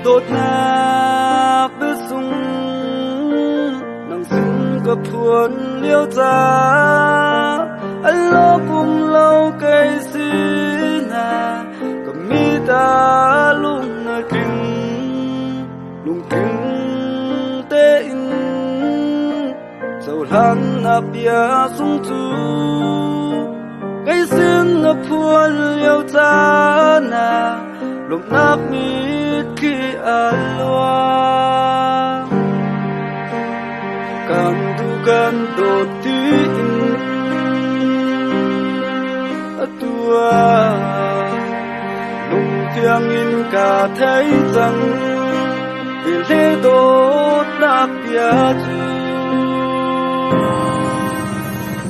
đột nạc bê sung nang sinh gặp thuần liêu cha anh lo cùng lâu cây xí na cầm mi ta lung kinh tê in sầu lan áp ya sung chu cây xin ngập thuần liêu cha na lục nắp mít khi aloa càng tu gan đột tin tua lùng thiêng in cả thấy rằng vì lẽ tốt nắp ya chu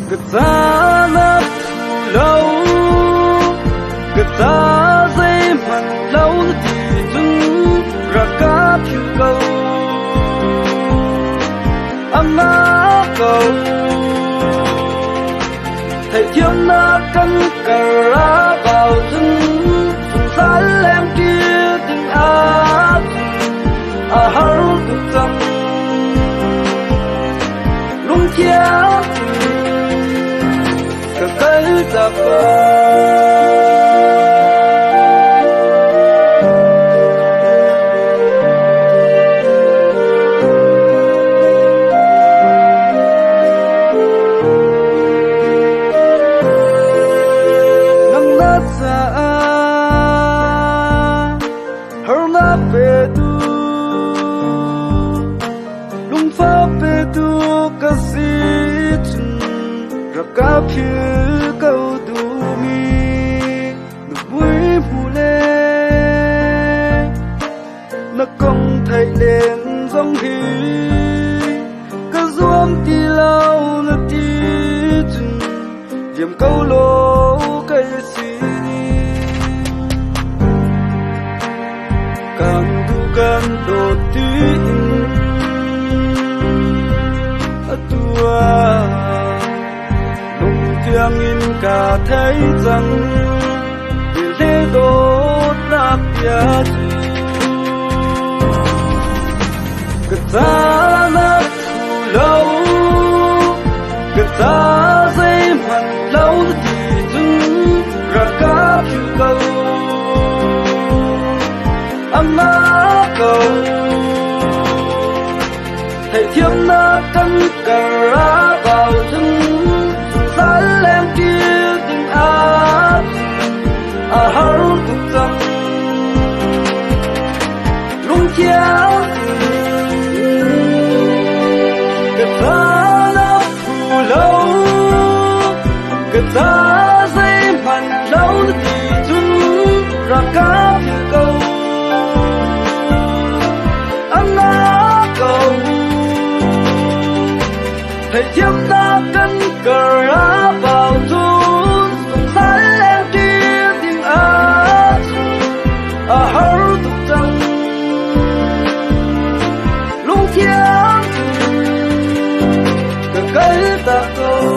cực giá nắp lâu cực giá dây mặn lâu thì dưng ra cá phiêu câu âm á cầu thầy thiên na cân cờ ra vào dưng sùng sán em kia tình ác hao cực dầm lung chia cả cây giặc cá phiêu câu đủ mi được vui phù lê nó công thầy lên giống hì cá duom ti lâu nó ti chừng diệm câu lô cây xì càng tu gan đột tin tua thiêng in cả thấy rằng vì lẽ tốt nắp ya chu cực giá nắp thù lâu cực giá dây mặn lâu thì dưng ra cá phiêu câu âm á cầu thầy thiêng na cân cờ ra vào dưng sán em kia tình ác hao cực dầm lung chia cực giá nắp phù lâu cực giá dây mặn lâu thì dưng ra cá phiêu câu âm á cầu thầy thiếp ta cân cờ ra vào run sùng sán em kia tình ác hao tục rằng lung thiêng cả cây ta câu